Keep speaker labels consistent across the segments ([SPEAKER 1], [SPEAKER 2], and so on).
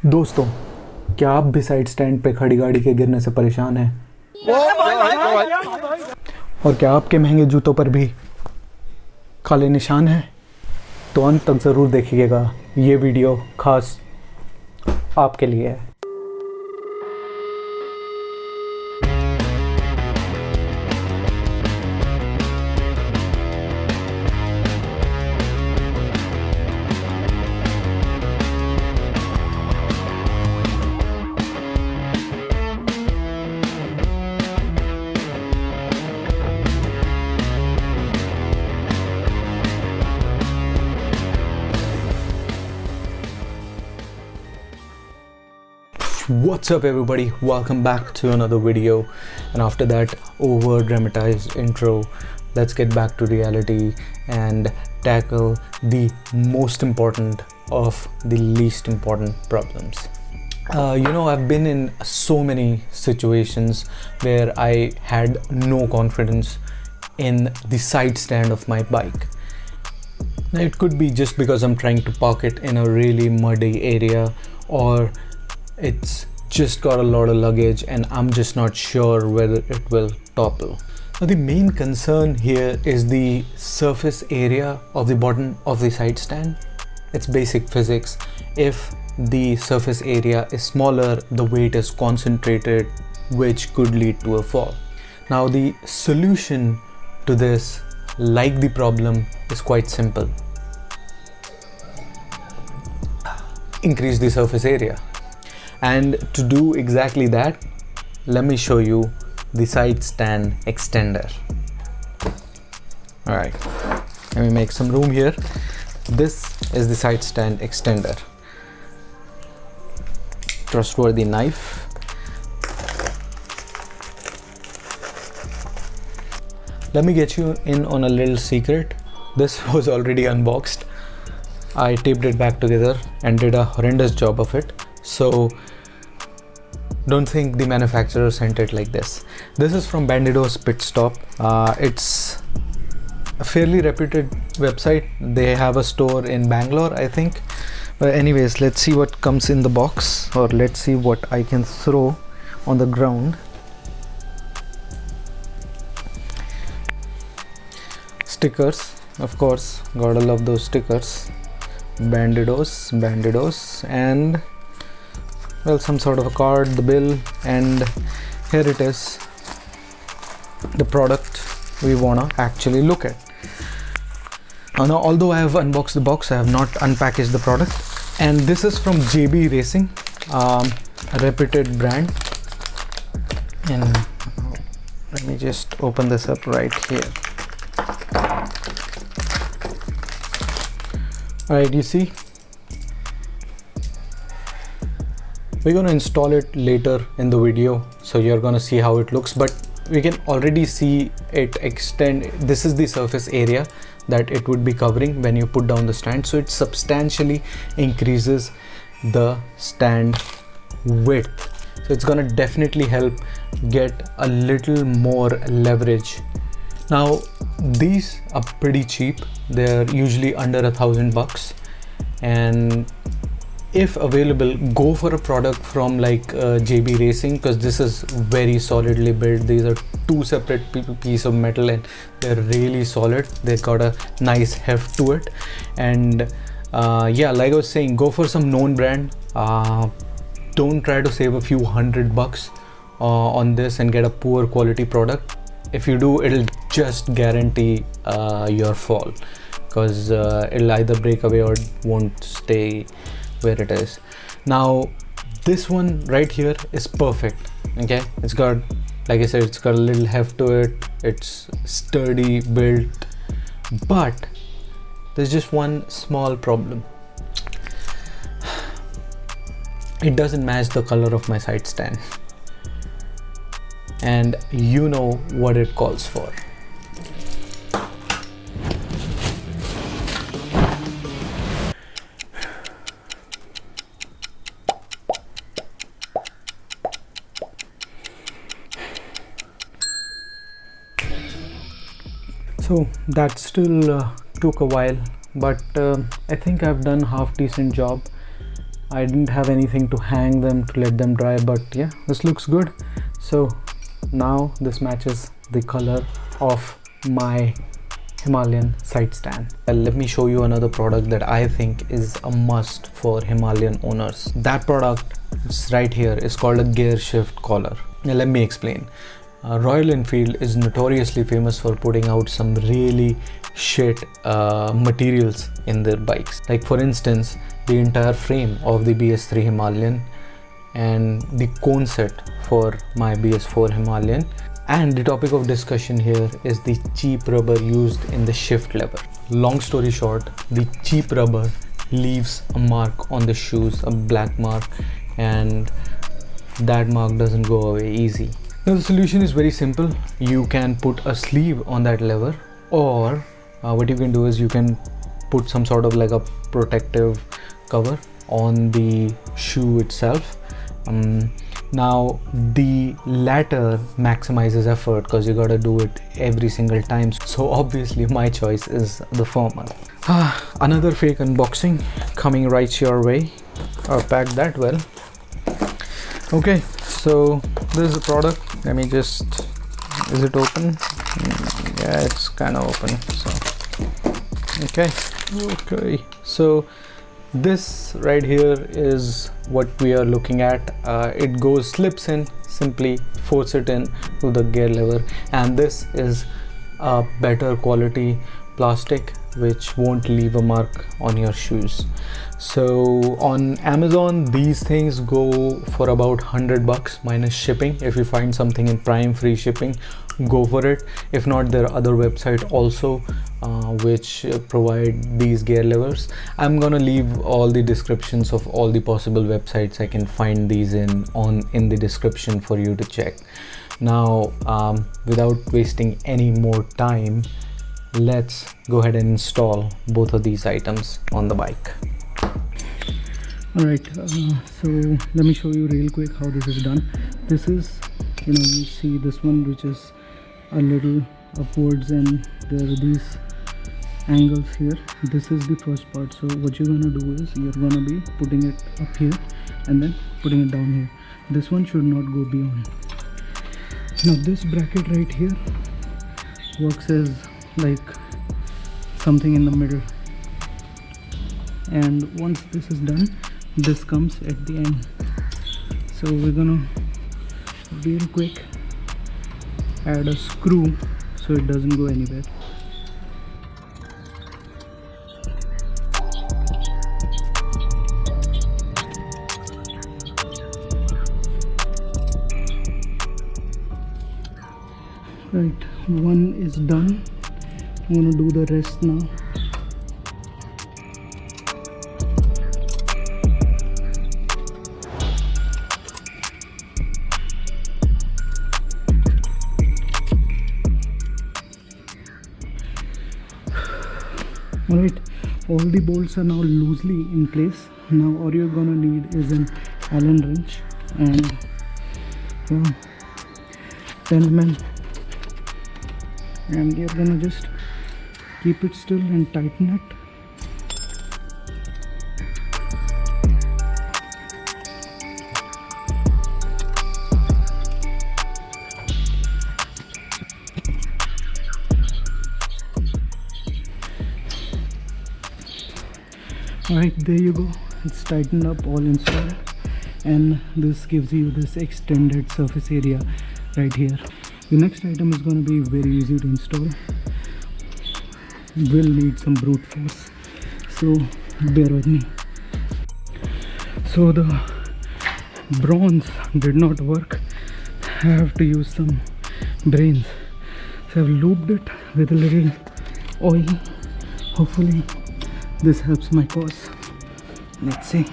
[SPEAKER 1] दोस्तों, क्या आप भी साइड स्टैंड पे खड़ी गाड़ी के गिरने से परेशान हैं? और क्या आपके महंगे जूतों पर भी काले निशान हैं? तो अंत तक ज़रूर देखिएगा, ये वीडियो खास आपके लिए है। What's up everybody, welcome back to another video. And after that over dramatized intro, let's get back to reality and tackle the most important of the least important problems. I've been in so many situations where I had no confidence in the side stand of my bike. Now, it could be just because I'm trying to park it in a really muddy area, or it's just got a lot of luggage and I'm just not sure whether it will topple. Now the main concern here is the surface area of the bottom of the side stand. It's basic physics. If the surface area is smaller, the weight is concentrated, which could lead to a fall. Now the solution to this, like the problem, is quite simple. Increase the surface area. And to do exactly that, let me show you the side stand extender. All right, let me make some room here. This is the side stand extender. Trustworthy knife. Let me get you in on a little secret. This was already unboxed. I taped it back together and did a horrendous job of it. So don't think the manufacturer sent it like this. This is from Bandido's Pit Stop. It's a fairly reputed website. They have a store in Bangalore, I think. But anyways, let's see what comes in the box, or let's see what I can throw on the ground. Stickers, of course, gotta love those stickers. Bandidos, and well, some sort of a card, the bill, and here it is, the product we wanna actually look at. Now, although I have unboxed the box, I have not unpackaged the product. And this is from JB Racing, a reputed brand. And let me just open this up right here. All right, you see, we're going to install it later in the video, so you're going to see how it looks, but we can already see it extend. This is the surface area that it would be covering when you put down the stand, so it substantially increases the stand width. So it's going to definitely help get a little more leverage. Now these are pretty cheap. They're usually under $1,000, and if available, go for a product from like JB Racing, because this is very solidly built. These are two separate pieces of metal and they're really solid. They've got a nice heft to it. And yeah, like I was saying, go for some known brand. Don't try to save a few $100 on this and get a poor quality product. If you do, it'll just guarantee your fall, because it'll either break away or won't stay where it is. Now this one right here is perfect. Okay, it's got, like I said, it's got a little heft to it. It's sturdy built, but there's just one small problem. It doesn't match the color of my side stand, and you know what it calls for. So that still took a while, but I think I've done half decent job. I didn't have anything to hang them to let them dry, but yeah, this looks good. So now this matches the color of my Himalayan side stand. Let me show you another product that I think is a must for Himalayan owners. That product is right here, is called a gear shift collar. Now let me explain. Royal Enfield is notoriously famous for putting out some really shit materials in their bikes. Like for instance, the entire frame of the BS3 Himalayan and the cone set for my BS4 Himalayan. And the topic of discussion here is the cheap rubber used in the shift lever. Long story short, the cheap rubber leaves a mark on the shoes, a black mark, and that mark doesn't go away easy. Now the solution is very simple. You can put a sleeve on that lever, or what you can do is you can put some sort of like a protective cover on the shoe itself. Now the latter maximizes effort because you gotta do it every single time, so obviously my choice is the former. Another fake unboxing coming right your way. Packed that well. Okay, so this is the product. Let me just, is it open? Yeah, it's kind of open. So okay, so this right here is what we are looking at. It slips in, simply force it in to the gear lever, and this is a better quality plastic which won't leave a mark on your shoes. So on Amazon these things go for about $100 minus shipping. If you find something in Prime free shipping, go for it. If not, there are other websites also which provide these gear levers. I'm gonna leave all the descriptions of all the possible websites I can find these in the description for you to check. Now without wasting any more time, let's go ahead and install both of these items on the bike. Alright, so let me show you real quick how this is done. This is, you see this one which is a little upwards, and there are these angles here. This is the first part. So what you're gonna do is you're gonna be putting it up here and then putting it down here. This one should not go beyond. Now this bracket right here works as like something in the middle, and once this is done, this comes at the end. So we're gonna real quick add a screw so it doesn't go anywhere. Right, one is done. I'm gonna do the rest now. Alright, all the bolts are now loosely in place. Now all you're gonna need is an Allen wrench and 10 mm, and you're gonna just keep it still and tighten it. Alright, there you go, it's tightened up, all installed, and this gives you this extended surface area right here. The next item is going to be very easy to install. Will need some brute force, so bear with me. So the bronze did not work. I have to use some brains. So I've lubed it with a little oil. Hopefully this helps my cause. Let's see.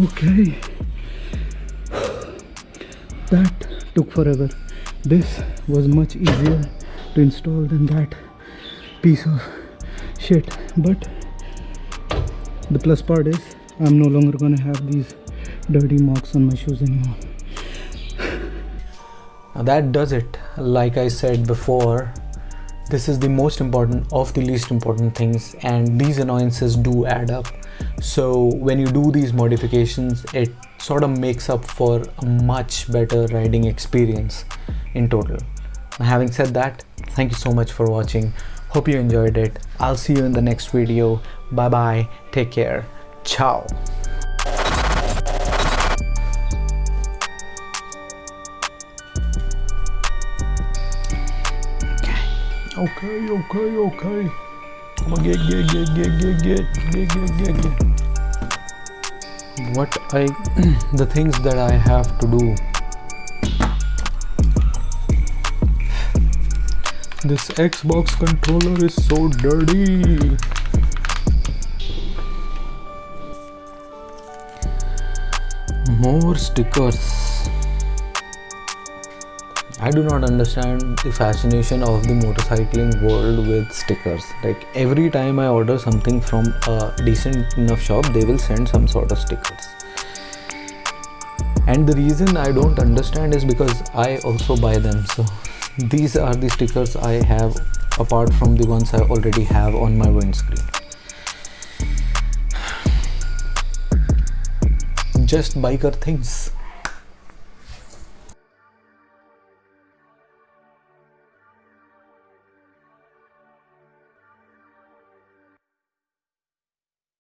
[SPEAKER 1] Okay, that took forever. This was much easier to install than that piece of shit, but
[SPEAKER 2] The plus part is I'm no longer gonna have these dirty marks on my shoes anymore.
[SPEAKER 1] Now that does it. Like I said before, this is the most important of the least important things, and these annoyances do add up. So when you do these modifications, it sort of makes up for a much better riding experience in total. Now, having said that, thank you so much for watching. Hope you enjoyed it. I'll see you in the next video. Bye bye. Take care. Ciao. Okay. Come on, get. The things that I have to do. This Xbox controller is so dirty. More stickers. I do not understand the fascination of the motorcycling world with stickers. Like every time I order something from a decent enough shop, they will send some sort of stickers. And the reason I don't understand is because I also buy them. So these are the stickers I have apart from the ones I already have on my windscreen. Just biker things.